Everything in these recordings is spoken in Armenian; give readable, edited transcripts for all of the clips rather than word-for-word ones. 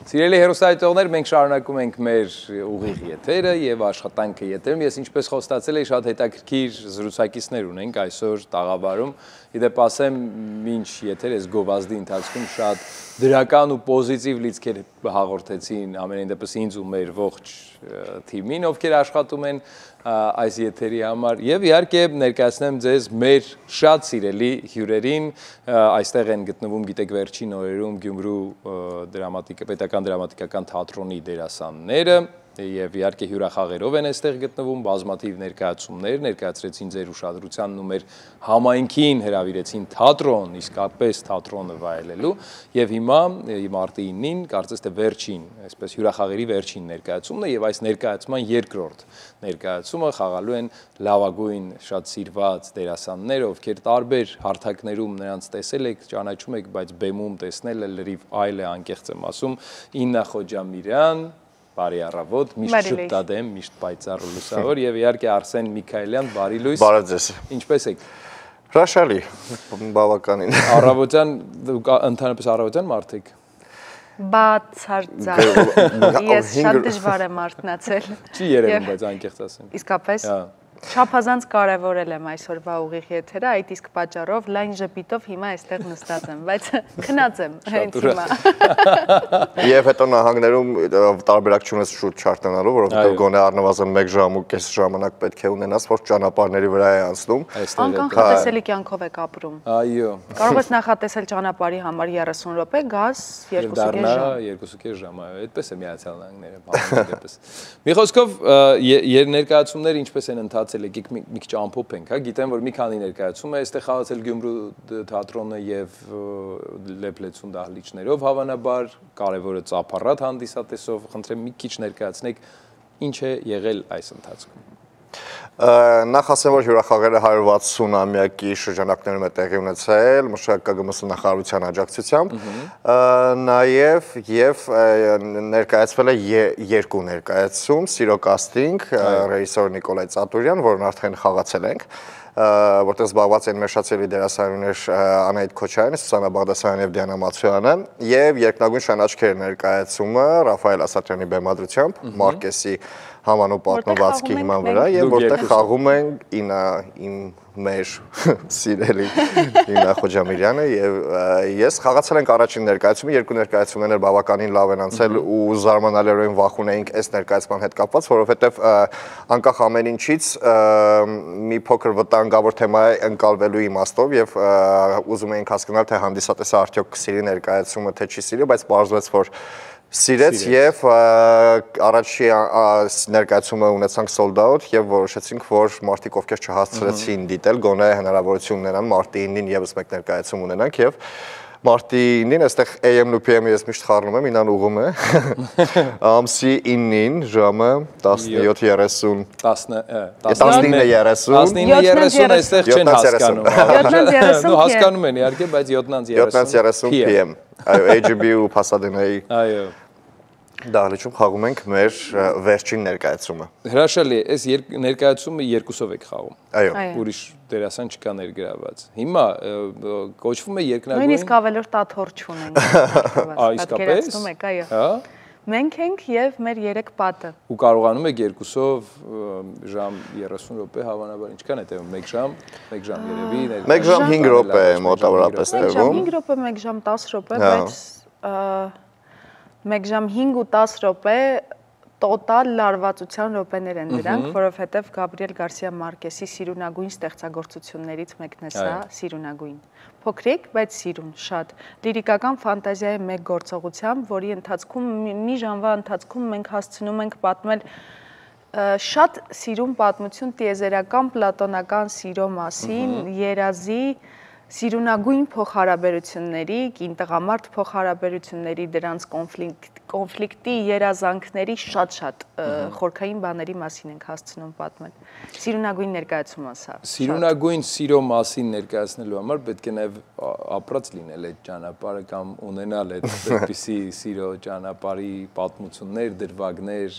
Սիրելի հեռուստադիտողներ, մենք շարունակում ենք մեր ուղիղ եթերը եւ աշխատանքը եթերում։ Ես ինչպես խոստացել էի, շատ հետաքրքիր զրուցակիցներ ունենք այսօր տաղավարում։ Իդեպ ասեմ, մինչ եթեր այս գովազդի ընթացքում շատ դրական ու պոզիտիվ լիցքեր հաղորդեցին ամենայն դեպս ինձ ու մեր ողջ թիմին, ովքեր աշխատում են այս եթերի համար եւ իհարկե ներկայացնեմ ձեզ մեր շատ սիրելի հյուրերին, այստեղ են գտնվում, գիտեք, վերջին օրերում Գյումրու պետական դրամատիկական թատրոնի դերասանները եւ իհարկե հյուրախաղերով են այստեղ գտնվում, բազմաթիվ ներկայացումներ ներկայացրեցին ձեր ուշադրությանն ու մեր համայնքին հրավիրեցին թատրոն, իսկապես թատրոնը վայելելու եւ հիմա մարտի 9-ին կարծես թե վերջին, այսպես հյուրախաղերի վերջին ներկայացումն է եւ այս ներկայացման երկրորդ ներկայացումը խաղալու են լավագույն շատ սիրված դերասաններ, ովքեր տարբեր հարթակներում նրանց տեսել եք, ճանաչում եք, բայց բեմում տեսնելը լրիվ այլ է, անկեղծ եմ ասում, Իննա Խոջամիրյան, բարի առավոտ, միշտ շփտադեմ, միշտ պայծառ ու լուսավոր եւ իհարկե Արսեն Միքայելյան, բարի լույս։ Բարև ձեզ։ Ինչպե՞ս եք։ Հրաշալի, բավականին։ Առավոտյան, ընդհանրապես առավոտյան մարդ եք։ Բացարձակ։ Ես շատ դժվար եմ արթնացել։ Չի երևում, բայց անկեղծ ասեմ։ Իսկապես Չափազանց կարևորել եմ այսօրվա ուղիղ եթերը, այդ իսկ պատճառով լայն ժպիտով հիմա այստեղ նստած եմ, բայց քնած եմ հենց հիմա։ Եվ հետո նահանգներում տարբերակ չունես շուտ չարթնանալու, որովհետև գոնե առնվազն 1 ժամ ու կես ժամանակ պետք է ունենաս, որ ճանապարհների վրա է անցնում։ Անկանխատեսելի կյանքով եք ապրում։ Այո։ Կարող ես նախատեսել ճանապարհի համար 30 րոպե, գազ 2.5 ժամ։ 2.5 ժամ, այո, այդպես է Միացյալ Նահանգները, բավականին։ Մի խոսքով, ներկայացումները ինչպես են ընթացել եկեք մի քիչ ամփոփ ենք, հա, գիտեմ, որ մի քանի ներկայացում է, այստեղ խաղացել Գյումրու թատրոնը եւ Լեփլեցուն դահլիճներով, հավանաբար, կարևորը ծափառատ հանդիսատեսով, խնդրեմ մի քիչ ներկայացնեք, ինչ է եղել այս ընթացքում։ Նախ ասեմ, որ հյուրախաղերը 160-ամյակի շրջանակներում է տեղի ունեցել մշակագմս նախարարության աջակցությամբ, նաև ներկայացվել է երկու ներկայացում, Սիրո կաստինգ, ռեժիսոր Նիկոլայ Ծատուրյան, որն արդեն խաղացել ենք, որտեղ զբաղված են մեր շատ սիրելի դերասանուհիներ Անահիտ Քոչարյանը, Սուսաննա Բաղդասարյանը եւ Դիանա Մացոյանը, եւ երկնագույն շանաչքեր ներկայացումը Ռաֆայել Ասատրյանի բեմադրությամբ, Մարկեսի համանուն պատմվածքի հիման վրա, եւ որտեղ խաղում են իմ մեր սիրելի Իննա Խոջամիրյանը եւ ես խաղացել ենք առաջին ներկայացումը, երկու ներկայացումներ բավականին լավ են անցել ու զարմանալիորեն վախունեինք այս ներկայացման հետ կապված, որովհետեւ անկախ ամեն ինչից մի փոքր վտանգավոր թեմա է ընկալվելու իմաստով եւ ուզում էինք հասկանալ թե հանդիսատեսը արդյոք կսիրի ներկայացումը թե չի սիրի, բայց պարզվեց, որ սիրեց եւ առաջի ներկայացումը ունեցանք sold out եւ որոշեցինք, որ մարդիկ ովքեր չհասցրեցին դիտել, գոնե հնարավորություն ունենան մարտի 9-ին եւս մեկ ներկայացում ունենանք եւ մարտի 9-ին այստեղ AM-ն ու PM-ը ես միշտ խառնում եմ, ինան ուղում է ամսի 9-ին ժամը 17:30 19:30 այստեղ չեն հասկանում 7:30 նո հասկանում են իհարկե, բայց 7:30 PM այո HBO Pasadena-ի այո դահլիճում խաղում ենք մեր վերջին ներկայացումը։ Հրաշալի է, այս ներկայացումը երկուսով եք խաղում։ Այո։ Ուրիշ դերասան չկա ներգրաված։ Հիմա կոչվում է երկնագույն։ Նույնիսկ ավելորդ աթոռ չունենք։ Իսկապես։ Այո։ Հա։ Մենք ենք եւ մեր 3 պատը։ Ու կարողանում եք երկուսով ժամ 30 րոպե հավանաբար ինչքան է տևում 1 ժամ երևի 1 ժամ 5 րոպե մոտավորապես տևում 1 ժամ 5 րոպե 1 ժամ 10 րոպե բայց 1 ժամ 5 ու 10 րոպե տոտալ լարվածության րոպեներ են դրանք, որովհետև Գաբրիել Գարսիա Մարկեսի սիրունագույն ստեղծագործություններից մեկն է սա, սիրունագույն։ Փոքրիկ, բայց սիրուն, շատ։ Լիրիկական ֆանտազիայի մեկ գործողությամբ, որի ընթացքում մի ժամվա ընթացքում մենք հասցնում ենք պատմել շատ սիրուն պատմություն տիեզերական պլատոնական սիրո մասին, երազի սիրունագույն փոխհարաբերությունների, կին-տղամարդ փոխհարաբերությունների, դրանց կոնֆլիկտի, երազանքների շատ խորքային բաների մասին ենք հասցնում պատմել։ Սիրունագույն ներկայացում ասա։ Սիրունագույն սիրո մասին ներկայացնելու համար պետք է նաև ապրած լինել այդ ճանապարհը կամ ունենալ այդ այդպիսի սիրո ճանապարհի պատմություններ, դրվագներ,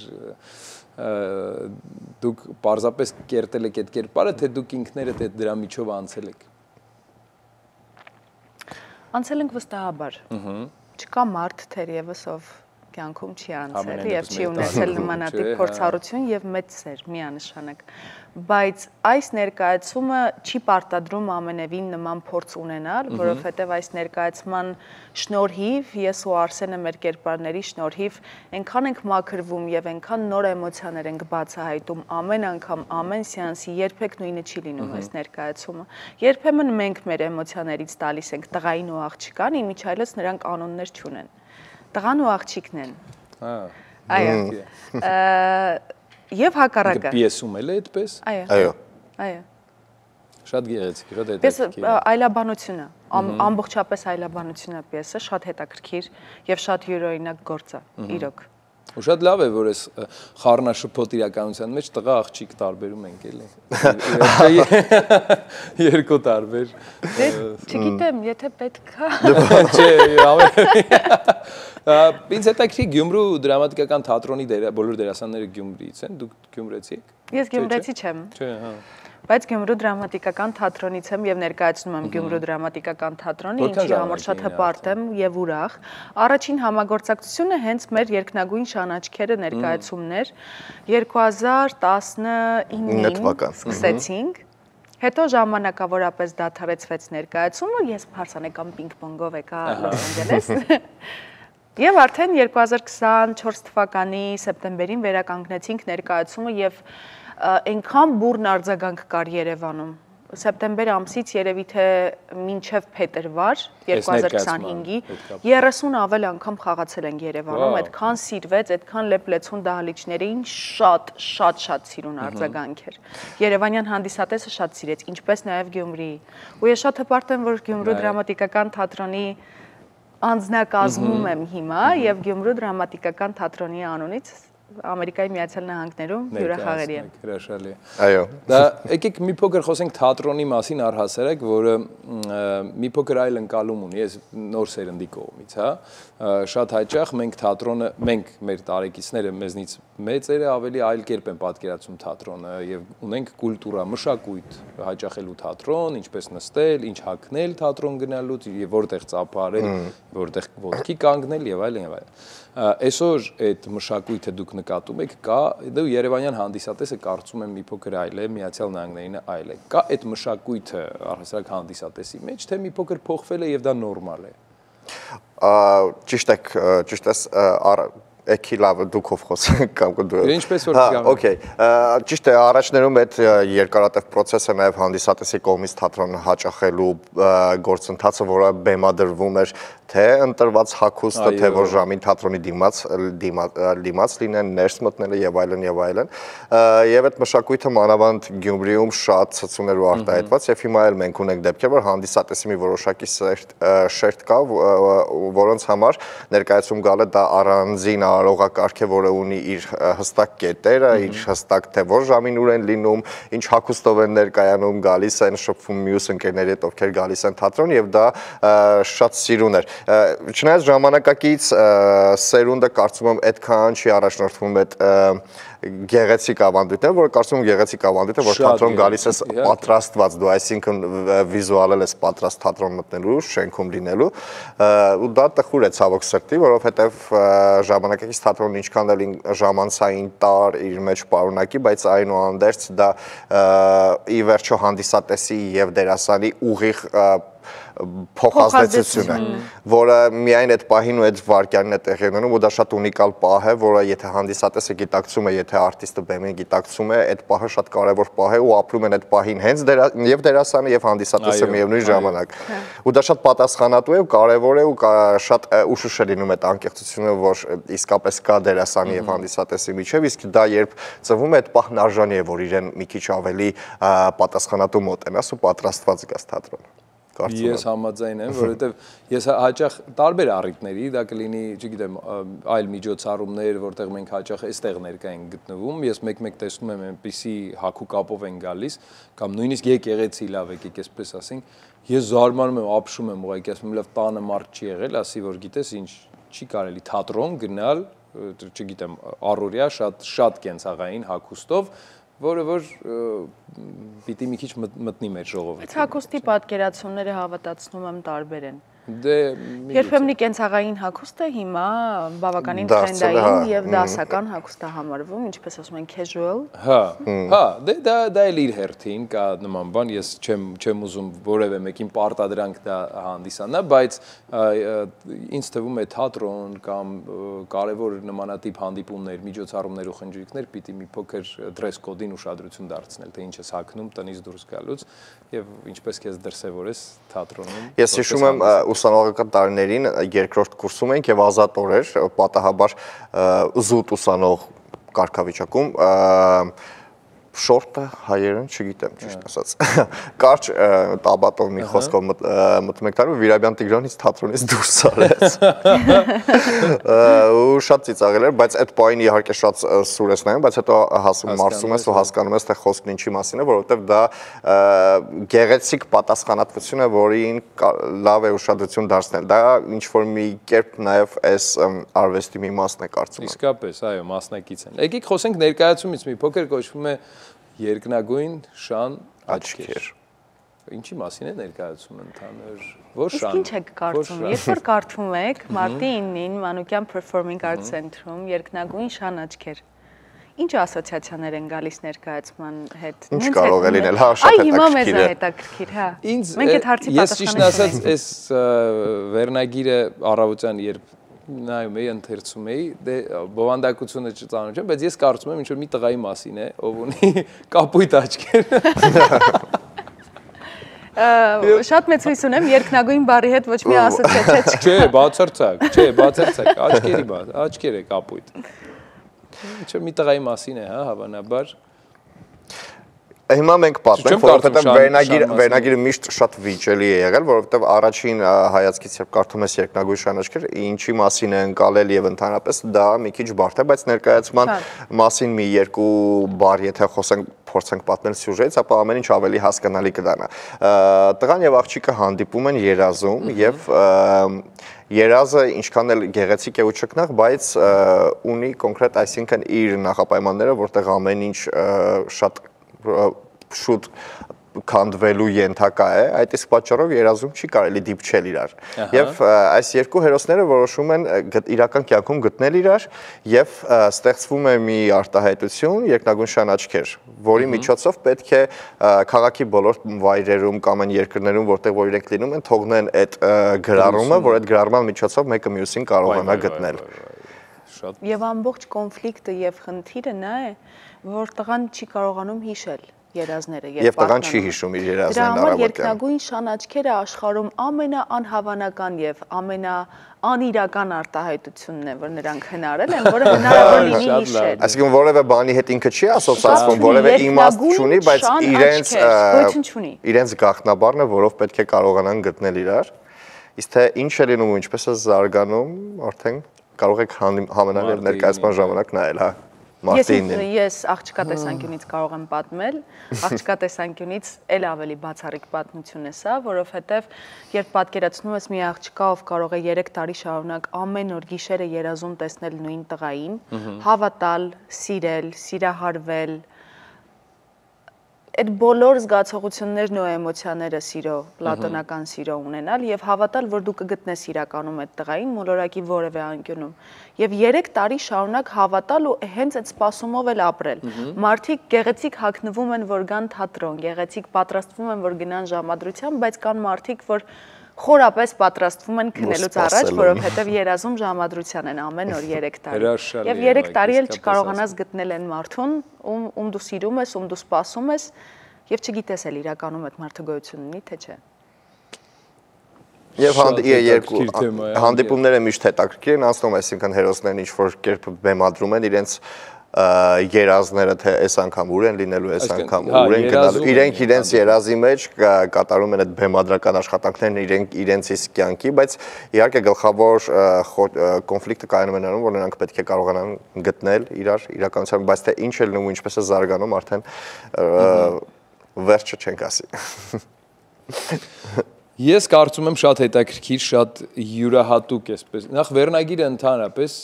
դուք պարզապես կերտել եք այդ կերպարը, թե դուք ինքներդ այդ դրա միջով անցել եք։ Անցել ենք վստահաբար։ Չկա մարդ թերևս ով կյանքում չի անցել եւ չի ունեցել նմանատիպ փորձառություն եւ մեծ սեր միանշանակ, բայց այս ներկայացումը չի պարտադրում ամենևին նման փորձ ունենալ, որովհետեւ այս ներկայացման շնորհիվ ես ու Արսենը մեր կերպարների շնորհիվ այնքան ենք մաքրվում եւ այնքան նոր էմոցիաներ ենք բացահայտում ամեն անգամ, ամեն սեանսի երբեք նույնը չի լինում այս ներկայացումը։ Երբեմն մենք մեր էմոցիաներից տալիս ենք տղային ու աղջկան, իմիջայլոց նրանք անուններ չունեն։ Տղան ու աղջիկն են։ Այո։ Եվ հակառակը։ Պիեսում էլ է այդպես։ Այո։ Այո։ Շատ գեղեցիկ, շատ հետաքրքիր։ Այլաբանությունը, ամբողջապես այլաբանությունը պիեսը շատ հետաքրքիր եւ շատ յուրօրինակ գործ է, իրոք։ Ու շատ լավ է, որ այս խառնաշփոթ իրականության մեջ տղա աղջիկ տարբերում ենք էլի։ Երկու տարբեր։ Դե չգիտեմ, եթե պետք է։ Չէ, ինձ հետաքրքիր Գյումրու դրամատիկական թատրոնի բոլոր դերասանները Գյումրիից են, դուք Գյումրեցի եք։ Ես Գյումրեցի չեմ։ Չէ, հա։ Բայց Գյումրու դրամատիկական թատրոնից եմ եւ ներկայացնում եմ Գյումրու դրամատիկական թատրոնի, ինչի համար շատ հպարտ եմ եւ ուրախ։ Առաջին համագործակցությունը հենց մեր երկնագույն շանաչքերը ներկայացումներ 2019-ին սկսեցինք։ Հետո ժամանակավորապես դադարեցվեց ներկայացումը, ես փարսանեկան պինգ-պոնգով եկա Լոս Անջելես։ Եվ արդեն 2024 թվականի սեպտեմբերին վերականգնեցինք ներկայացումը եւ այնքան բուրն արձագանք կար Երևանում։ Սեպտեմբեր ամսից երևի թե մինչև փետրվար 2025-ի 30 ավել անգամ խաղացել ենք Երևանում, այդքան սիրվեց, այդքան լեփլեցուն դահլիճներին շատ սիրուն արձագանք էր։ Երևանյան հանդիսատեսը շատ սիրեց, ինչպես նաև Գյումրիի։ Ու ես շատ հպարտ եմ, որ Գյումրու դրամատիկական թատրոնի անձնակազմում եմ հիմա եւ Գյումրու դրամատիկական թատրոնի անունից Ամերիկայի Միացյալ Նահանգներում հյուրախաղերի եմ։ Հրաշալի։ Այո։ Դա եկեք մի փոքր խոսենք թատրոնի մասին առհասարակ, որը մի փոքր այլ ընկալում ունի, ես նոր սերնդի կողմից, հա։ Շատ հաճախ մենք թատրոնը, մենք մեր տարեկիցները մեզնից մեծերը ավելի այլ կերպ են պատկերացնում թատրոնը եւ ունենք կուլտուրա, մշակույթ հաճախելու թատրոն, ինչպես նստել, ինչ հագնել թատրոն գնալուց եւ որտեղ ծափարել, որտեղ ոտքի կանգնել եւ այլն եւ այլն։ Այսօր այդ մշակույթը դուք նկատում եք, կա դու Երևանյան հանդիսատեսը կարծում եմ մի փոքր այլ է, Միացյալ Նահանգներին այլ է։ Կա այդ մշակույթը առհասարակ հանդիսատեսի մեջ, թե մի փոքր փոխվել է եւ դա նորմալ է։ Ճիշտ ես, Եկի լավ դուքով խոսենք կամ դու։ Ինչպես որ գամ։ Okay, ճիշտ է, առաջներում այդ երկարատև process-ը նաև հանդիսատեսի կողմից թատրոն հաճախելու գործընթացը, որը բեմադրվում էր թե ընտրված հագուստը, թե որ ժամին թատրոնի դիմաց լինեն, ներս մտնելը եւ այլն եւ այլն։ Եվ այդ մշակույթը մանավանդ Գյումրիում շատ ցցուն էր ու արտահայտված եւ հիմա էլ մենք ունենք դեպքեր, որ հանդիսատեսի մի որոշակի շերտ կա, որոնց համար ներկայացում գալը դա առանձին արարողակարգ է, որը ունի իր հստակ կետերը, իր հստակ թե որ ժամին ուր են լինում, ինչ հագուստով են ներկայանում, գալիս են շփվում մյուս ընկերների հետ, ովքեր գալիս են թատրոն եւ դա շատ սիրուն էր։ Չնայած ժամանակակից սերունդը կարծում եմ այդքան չի առաջնորդվում այդ գեղեցիկ ավանդույթները, որը կարծում եմ գեղեցիկ ավանդույթ է, որ թատրոն գալիս ես պատրաստված, դու այսինքն վիզուալել ես պատրաստ թատրոն մտնելու, շենքում լինելու, ու դա տխուր է ցավոք սրտի, որովհետև ժամանակակից թատրոնը ինչքան էլ ժամանցային տար իր մեջ պարունակի, բայց այնուհանդերձ դա ի վերջո հանդիսատեսի եւ դերասանի ուղիղ փոխազդեցություն է, որը միայն այդ պահին ու այդ վարքյանն է տեղի ունենում, ու դա շատ ունիկալ պահ է, որը եթե հանդիսատեսը գիտակցում է, եթե արտիստը բեմին գիտակցում է, այդ պահը շատ կարևոր պահ է ու ապրում են այդ պահին հենց եւ դերասանը եւ հանդիսատեսը միևնույն ժամանակ։ Ու դա շատ պատասխանատու է ու կարևոր է ու շատ ուշուշ է լինում այդ անկեղծությունը, որ իսկապես կա դերասանի եւ հանդիսատեսի միջեւ, իսկ դա երբ ծնվում է, այդ պահն արժանի է, որ իրեն մի քիչ ավելի պատասխանատու մոտենաս ու պատրաստված գաս թատրոն։ Ես համաձայն եմ, որովհետև ես հաճախ տարբեր առիթների, դա կլինի, չգիտեմ, այլ միջոցառումներ, որտեղ մենք հաճախ այստեղ ներկա ենք գտնվում, ես մեկ-մեկ տեսնում եմ այնպիսի հագու կապով են գալիս, կամ նույնիսկ եկեղեցի լավ եկեք, այսպես ասենք, ես զարմանում եմ, ապշում եմ ուղղակի, ասում եմ, լավ տանը մարդ չի եղել, ասի որ գիտես, ինչ չի կարելի թատրոն գնալ, չգիտեմ, առօրյա շատ կենցաղային հագուստով, որը որ պիտի մի քիչ մտնի մեր ժողովրդին։ Այդ հագուստի պատկերացումները հավատացնում եմ տարբեր են։ Երբեմն կենցաղային հագուստ է հիմա բավականին տրենդային եւ դասական հագուստ է համարվում, ինչպես ասում են casual։ Հա, դա էլ իր հերթին կա նման բան, ես չեմ ուզում որևէ մեկին պարտադրանք դա հանդիսանա, բայց ինձ թվում է թատրոն կամ կարևոր նմանատիպ հանդիպումներ, միջոցառումներ ու խնջույքներ պիտի մի փոքր dress code-ին ուշադրություն դարձնել, թե ինչ ես հագնում տնից դուրս գալուց եւ ինչպես քեզ դրսեւորես թատրոնում։ Ես հիշում եմ ուսանողական տարիներին երկրորդ կուրսում էինք եւ ազատ օրեր, պատահաբար զուտ ուսանող կարգավիճակում շորտը հայերեն չգիտեմ ճիշտ ասած կարճ տաբատով մի խոսքով մտմեք տարու Վիրաբյան Տիգրանից թատրոնից դուրս արեց ու շատ ծիծաղել էր, բայց այդ պահին իհարկե շատ սուր ես նայում, բայց հետո մարսում ես ու հասկանում ես թե խոսքն ինչի մասին է, որովհետև դա գեղեցիկ պատասխանատվություն է, որին լավ է ուշադրություն դարձնել, դա ինչ որ մի կերպ նաև այս արվեստի մի մասն է կարծում եմ։ Իսկապես, այո, մասնակից են։ Եկեք խոսենք ներկայացումից մի փոքր կոչվում է երկնագույն շան աչքեր։ Ինչի մասին է ներկայացումը ընդհանուր, որ շան։ Իսկ ինչ եք կարծում, երբ որ կարդում եք մարտի 9-ին Մանուկյան Performing Arts Center-ում երկնագույն շան աչքեր, ինչ ասոցիացիաներ են գալիս ներկայացման հետ։ Ինչ կարող է լինել, հա, շատ հետաքրքիր է։ Այ հիմա մեզ է հետաքրքիր, հա։ Մենք այդ հարցի Ես ճիշտ ասած, այս վերնագիրը առավոտյան երբ նայում էի, ընթերցում էի, դե բովանդակությունը չծանոթ չեմ, բայց ես կարծում եմ ինչ որ մի տղայի մասին է, ով ունի կապույտ աչքեր։ Շատ մեծ հույս ունեմ երկնագույն բառի հետ ոչ մի ասոցիացիա Չէ, բացարձակ, աչքեր է կապույտ։ Ինչ որ մի տղայի մասին է, հա, հավանաբար։ Հիմա մենք պատմենք, որովհետև վերնագիրը միշտ շատ վիճելի է եղել, որովհետև առաջին հայացքից երբ կարդում ես երկնագույն շան աչքեր, ինչի մասին է ընկալել եւ ընդհանրապես դա մի քիչ բարդ է, բայց ներկայացման մասին մի երկու բառ եթե փորձենք պատմել սյուժեից, ապա ամեն ինչ ավելի հասկանալի կդառնա։ Տղան եւ աղջիկը հանդիպում են երազում եւ երազը ինչքան էլ գեղեցիկ է ու ճկնաղ, բայց ունի կոնկրետ, այսինքն իր նախապայմանները, որտեղ ամեն ինչ շատ շուտ քանդվելու ենթակա է, այդ իսկ պատճառով երազում չի կարելի դիպչել իրար։ Եվ այս երկու հերոսները որոշում են իրական կյանքում գտնել իրար եւ ստեղծվում է մի արտահայտություն երկնագույն շան աչքեր, որի միջոցով պետք է քաղաքի բոլոր վայրերում կամ այն երկրներում, որտեղ որ իրենք լինում են, թողնեն այդ գրառումը, որ այդ գրառման միջոցով մեկը մյուսին կարողանա գտնել։ Եվ ամբողջ կոնֆլիկտը եւ խնդիրը նա է, որ տղան չի կարողանում հիշել երազները եւ տղան չի հիշում իր երազներն առավոտյան։ Երկնագույն շան աչքերը աշխարհում ամենաանհավանական եւ ամենաանիրական արտահայտությունն է, որ նրանք հնարել են, որը հնարավոր լինի հիշել։ Այսինքն որևէ բանի հետ ինքը չի ասոցացվում, որևէ իմաստ չունի, բայց իրենց գաղտնաբառն է, որով պետք է կարողանան գտնել իրար։ Իսկ թե ինչ է լինում ու ինչպես է զարգանում, արդեն կարող եք համենալ եւ ներկայացման ժամանակ նայել, հա։ Ես աղջկա տեսանկյունից կարող եմ պատմել, աղջկա տեսանկյունից էլ ավելի բացառիկ պատմություն է սա, որովհետև երբ պատկերացնում ես մի աղջկա, ով կարող է 3 տարի շարունակ ամեն օր գիշերը երազում տեսնել նույն տղային, հավատալ, սիրել, սիրահարվել, այդ բոլոր զգացողություններն ու էմոցիաները սիրո, պլատոնական սիրո ունենալ եւ հավատալ, որ դու կգտնես իրականում այդ տղային մոլորակի որևէ անկյունում եւ 3 տարի շարունակ հավատալ ու հենց այդ սպասումով էլ ապրել։ Մարդիկ գեղեցիկ հագնվում են, որ գան թատրոն, գեղեցիկ պատրաստվում են, որ գնան ժամադրության, բայց կան մարդիկ, որ խորապես պատրաստվում են քնելուց առաջ, որովհետև երազում ժամադրության են ամեն օր 3 տարի։ Եվ 3 տարի էլ չկարողանաս գտնել են մարդուն, ում դու սիրում ես, ում դու սպասում ես, եւ չգիտես էլ իրականում այդ մարդը գոյություն ունի, թե չէ։ Եվ երկու հանդիպումները միշտ հետաքրքիր են անցնում, այսինքն հերոսներն ինչ որ կերպ բեմադրում են իրենց երազները, թե այս անգամ ուր են լինելու, այս անգամ ուր են գնալու, իրենք իրենց երազի մեջ կատարում են այդ բեմադրական աշխատանքներն իրենց իսկ կյանքի, բայց իհարկե գլխավոր կոնֆլիկտը կայանում է նրանում, որ նրանք պետք է կարողանան գտնել իրար իրականության, բայց թե ինչ է լինում ու ինչպես է զարգանում, արդեն վերջը չենք ասի։ Ես կարծում եմ շատ հետաքրքիր, շատ յուրահատուկ էսպես։ Նախ վերնագիրը ընդհանրապես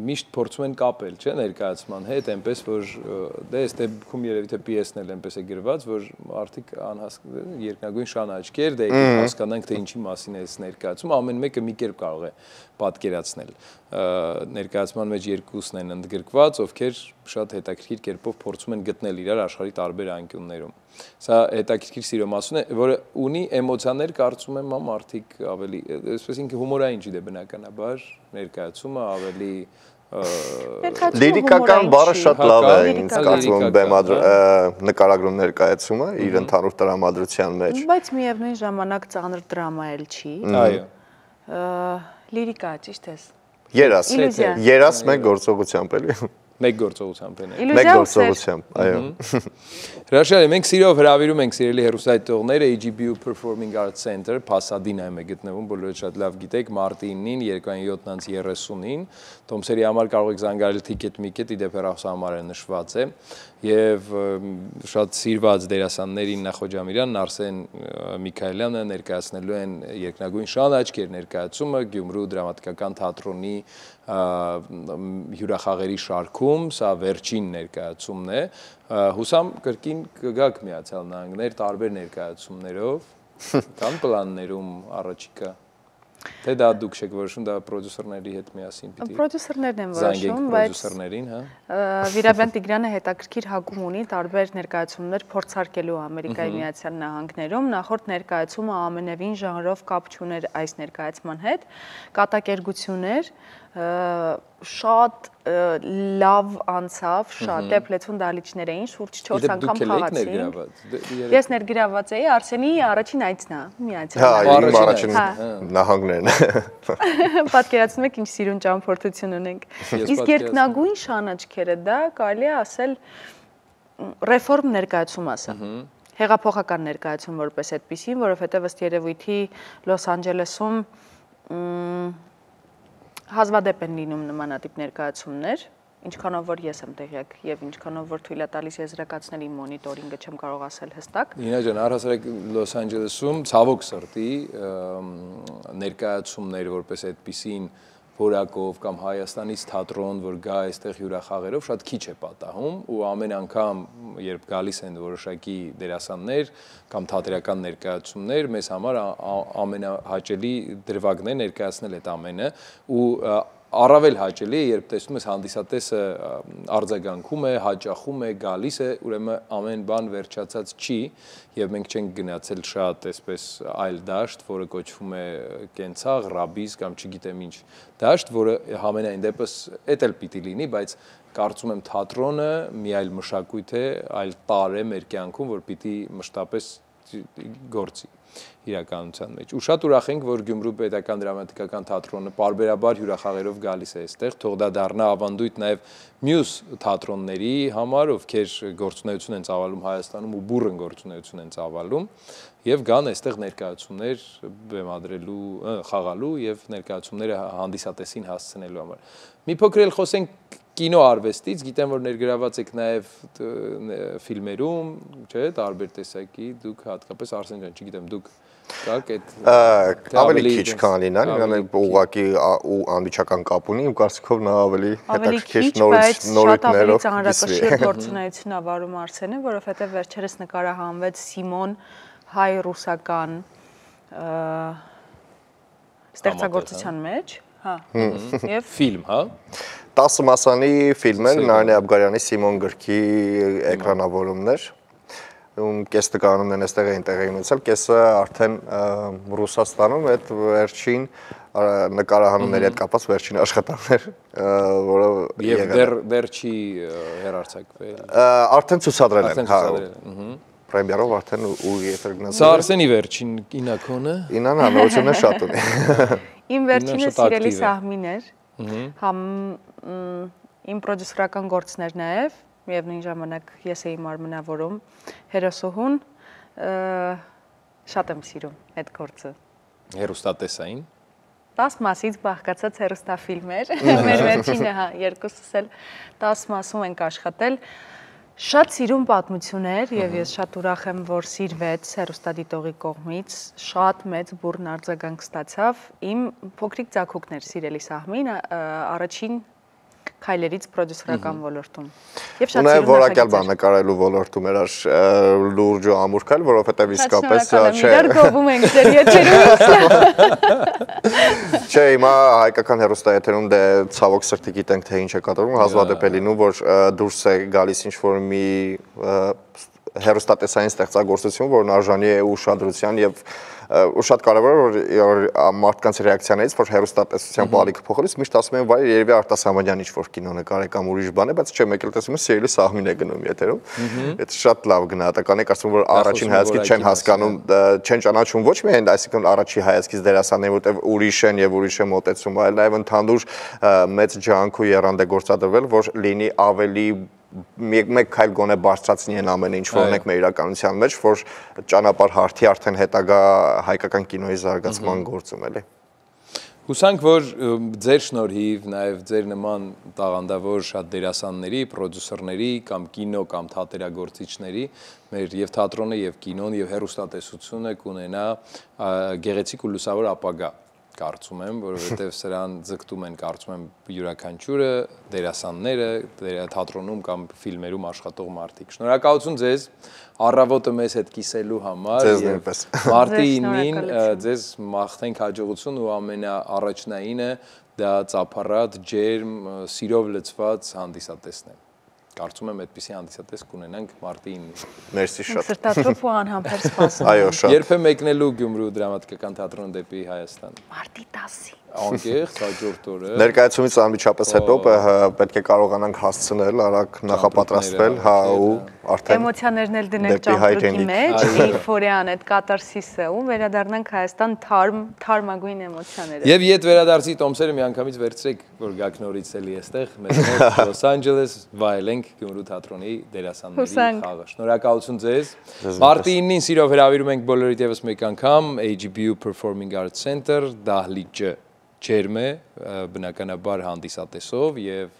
միշտ փորձում են կապել, չէ՞, ներկայացման հետ, այնպես որ դե այս դեպքում երևի թե պիեսն էլ այնպես է գրված, որ մարդիկ երկնագույն շան աչքեր, դե եկեք հասկանանք թե ինչի մասին է այս ներկայացում, ամեն մեկը մի կերպ կարող է պատկերացնել։ Ներկայացման մեջ երկուսն են ընդգրկված, ովքեր շատ հետաքրքիր կերպով փորձում են գտնել իրար աշխարհի տարբեր անկյուններում։ Սա հետաքրքիր սիրո մասն է, որը ունի էմոցիաներ, կարծում եմ, մարդիկ ավելի, այսպես ինքը հումորային չի դե բնականաբար, ներկայացումը ավելի լիրիկական բառը շատ լավ է ինձ կարծում նկարագրում ներկայացումը իր ընդհանուր տրամադրության մեջ։ Բայց միևնույն ժամանակ ծանր դրամա էլ չի։ Այո։ Լիրիկա, ճիշտ ես։ Երաս մեկ գործողությամբ էլի։ Մեկ գործողությամբ են։ Մեկ գործողությամբ, այո։ Հրաշալի, մենք սիրով հրավիրում ենք սիրելի հեռուստադիտողները HGBU Performing Arts Center, Pasadena-ում է գտնվում, բոլորը շատ լավ գիտեք, մարտի 9-ին, 27:30-ին, Տոմսերի համար կարող եք զանգարել ticket-micket, իդեպ հեռախոսահամարը նշված է, եւ շատ սիրված դերասաններին Իննա Խոջամիրյանն, Արսեն Միքայելյանը ներկայացնելու են երկնագույն շան աչքեր ներկայացումը Գյումրու դրամատիկական թատրոնի հյուրախաղերի շարքում, սա վերջին ներկայացումն է, հուսամ կրկին կգաք Միացյալ Նահանգներ տարբեր ներկայացումներով, կան պլաններում առաջիկա, թե դա դուք չեք որոշում, դա պրոդյուսերների հետ միասին պիտի պրոդյուսերներն են որոշում, բայց Վիրաբյան Տիգրյանը հետաքրքիր հակում ունի տարբեր ներկայացումներ փորձարկելու Ամերիկայի Միացյալ Նահանգներում, նախորդ ներկայացումը ամենևին ժանրով կապ չուներ այս ներկայացման հետ, կատակերգություններ, շատ լավ անցավ, շատ դեպլեցուն դալիճներ էին, շուրջ 4 անգամ խաղացին։ Ես ներգրաված էի, Արսենի առաջին այցն է Միացյալ Նահանգներն։ Պատկերացնում եք ինչ սիրուն ճամփորդություն ունենք։ Իսկ երկնագույն շան աչքերը դա կարելի է ասել ռեֆորմ ներկայացում ասա։ Հեղափոխական ներկայացում որպես այդպիսին, որովհետև ըստ երևույթի Լոս Անջելեսում հազվադեպ են լինում նմանատիպ ներկայացումներ, ինչքանով որ ես եմ տեղյակ եւ ինչքանով որ թույլ է տալիս եզրակացնել իմ մոնիտորինգը չեմ կարող ասել հստակ։ Նինա ջան, առհասարակ Լոս Անջելեսում ցավոք սրտի ներկայացումներ որպես այդպիսին որակով կամ Հայաստանից թատրոն, որ գա այստեղ հյուրախաղերով շատ քիչ է պատահում ու ամեն անգամ երբ գալիս են որոշակի դերասաններ կամ թատերական ներկայացումներ, մեզ համար ամենահաճելի դրվագն է ներկայացնել այդ ամենը ու առավել հաճելի է, երբ տեսնում ես հանդիսատեսը արձագանքում է, հաճախում է, գալիս է, ուրեմն ամեն բան վերջացած չի եւ մենք չենք գնացել շատ այսպես այլ դաշտ, որը կոչվում է կենցաղ, ռաբիզ կամ չգիտեմ ինչ դաշտ, որը համենայն դեպս էդ էլ պիտի լինի, բայց կարծում եմ թատրոնը մի այլ մշակույթ է, այլ տարր է մեր կյանքում, որ պիտի մշտապես գործի իրականության մեջ։ Ու շատ ուրախ ենք, որ Գյումրու պետական դրամատիկական թատրոնը պարբերաբար հյուրախաղերով գալիս է այստեղ, թող դա դառնա ավանդույթ նաև մյուս թատրոնների համար, ովքեր գործունեություն են ծավալում Հայաստանում ու բուռն գործունեություն են ծավալում, եւ գան այստեղ ներկայացումներ բեմադրելու, խաղալու եւ ներկայացումները հանդիսատեսին հասցնելու համար։ Մի փոքր էլ խոսենք կինոարվեստից, գիտեմ, որ ներգրաված եք նաև ֆիլմերում, չէ, տարբեր տեսակի, դուք հատկապես Արսեն ջան, չգիտեմ, դուք կաք այդ ավելի քիչ քան լինան, իրան ուղղակի ու անմիջական կապ ունի, ու կարծիքով նա ավելի հետաքրքիր նորույթներով ծանրակշիռ գործունեություն ա վարում Արսենը, որովհետև վերջերս նկարահանվեց Սիմոն հայ-ռուսական ստեղծագործության մեջ, հա, եւ ֆիլմ, հա 10 մասանի ֆիլմ էր Նարինե Աբգարյանի Սիմոն գրքի էկրանավորումներ, կես նկարահանումներն այստեղ էին տեղի ունեցել, կեսը արդեն Ռուսաստանում այդ վերջին նկարահանումների հետ կապված վերջին աշխատանքներ, որը եւ դեռ չի հեռարձակվել։ Արդեն ցուցադրել են, հա։ Պրեմիերով արդեն ու եթեր գնացել։ Սա Արսենի վերջին Ինաքոնը։ Ինան հանրություններ շատ ունի։ Իմ վերջինը սիրելի Սահմին էր։ Համ իմ պրոդյուսերական գործներ նաև, միևնույն ժամանակ ես էի մարմնավորում հերոսուհուն, շատ եմ սիրում այդ գործը։ Հերոստատեսային 10 մասից բաղկացած հերոստաֆիլմ էր, մեր վերջինը, հա, երկուսս էլ 10 մասում ենք աշխատել, Շատ սիրուն պատմություն էր եւ ես շատ ուրախ եմ, որ սիրվեց հեռուստադիտողի կողմից, շատ մեծ բուռն արձագանք ստացավ։ Իմ փոքրիկ ծագուկներ սիրելի Սահմին, առաջին քայլերից պրոդյուսերական ոլորտում։ Եվ շատ սիրուն որակյալ բան նկարելու ոլորտում էր լուրջ ու ամուր քայլ, որովհետեւ իսկապես չէ։ Գովում ենք ձեր եթերում։ Չէ, հիմա հայկական հեռուստաեթերում դե ցավոք սրտի գիտենք թե ինչ է կատարվում, հազվադեպ է լինում, որ դուրս է գալիս ինչ-որ մի հեռուստատեսային ստեղծագործություն, որն արժանի է ուշադրության եւ շատ կարևոր է որ մարդկանց ռեակցիաներից, որ հեռուստատեսության բալիկը փոխելիս միշտ ասում են, վայ, երևի Արտասահմանյան ինչ-որ կինո նկարել կամ ուրիշ բան է, բայց չէ, մեկ էլ տեսնում ես սիրելի Սահմին է գնում եթերում։ Դա շատ լավ գնահատական է, ասում որ առաջին հայացքից չեն հասկանում, չեն ճանաչում ոչ միայն, այսինքն առաջի հայացքից դերասաններին, որտեղ ուրիշ են եւ ուրիշ է մոտեցում, այլ նաեւ ընդհանուր մեծ ջանք ու եռանդ է գործադրվել, որ լինի ավելի մեկ քայլ գոնե բարձրացնի են ամեն ինչ որ ունենք մեր իրականության մեջ, որ ճանապարհ հարթի արդեն հետագա հայկական կինոյի զարգացման գործում էլի։ Հուսանք, որ ձեր շնորհիվ, նաև ձեր նման տաղանդավոր շատ դերասանների, պրոդյուսերների կամ կինո կամ թատերագործիչների մեր եւ թատրոնը եւ կինոն եւ հեռուստատեսությունը կունենա գեղեցիկ ու լուսավոր ապագա։ Կարծում եմ, որովհետև սրան ձգտում են, կարծում եմ, յուրաքանչյուրը, դերասանները, թատրոնում կամ ֆիլմերում աշխատող մարդիկ։ Շնորհակալություն ձեզ առավոտը մեզ հետ կիսելու համար եւ մարտի 9-ին ձեզ մաղթենք հաջողություն ու ամենաառաջնայինը դա ծափառատ, ջերմ, սիրով լցված հանդիսատեսն է։ Կարծում եմ այդպիսի հանդիսատես կունենանք մարտի 9-ին։ Մերսի շատ։ Սրտատրոփ ու անհամբեր սպասում։ Այո, շատ։ Երբ է մեկնելու Գյումրու դրամատիկական թատրոն դեպի Հայաստան։ Մարտի 10-ին։ Անկեղծ հաջորդ օրը։ Ներկայացումից անմիջապես հետո պետք է կարողանանք հասցնել, արագ նախապատրաստվել, հա ու արդեն էմոցիաներն էլ դնենք ճամփորդի մեջ, էйֆորիան, այդ կատարսիսը ու վերադառնանք Հայաստան թարմագույն էմոցիաներով։ Եվ իդ վերադարձի տոմսերը միանգամից վերցրեք, որ գաք նորից էլի այստեղ մեզ մոտ Լոս Անջելես վայելենք Գյումրու թատրոնի դերասանների խաղը։ Շնորհակալություն ձեզ։ Մարտի 9-ին սիրով հրավիրում ենք բոլորիդ եւս մեկ անգամ HBU Performing Arts Center դահլիճը ջերմ է, բնականաբար հանդիսատեսով եւ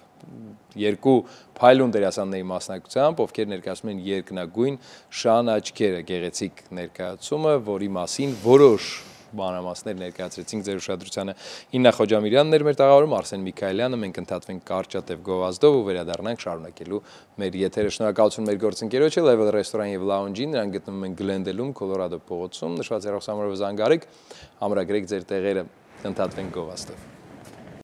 երկու փայլուն դերասանների մասնակցությամբ, ովքեր ներկայացնում են երկնագույն շան աչքերը, գեղեցիկ ներկայացումը, որի մասին որոշ մանրամասներ ներկայացրեցինք ձեր ուշադրությանը։ Իննա Խոջամիրյանն էր մեր տաղավարում, Արսեն Միքայելյանը, մենք ընդհատվենք կարճատև գովազդով ու վերադառնանք շարունակելու մեր եթերը։ Շնորհակալություն մեր գործընկերոջը Level ռեստորան եւ լաունջին, նրանք գտնվում են Գլենդելում, Կոլորադո փողոցում, նշված հեռախոսահամարով զանգարեք, ամրագրեք ձեր տեղերը, ընդհատվենք գովազդով։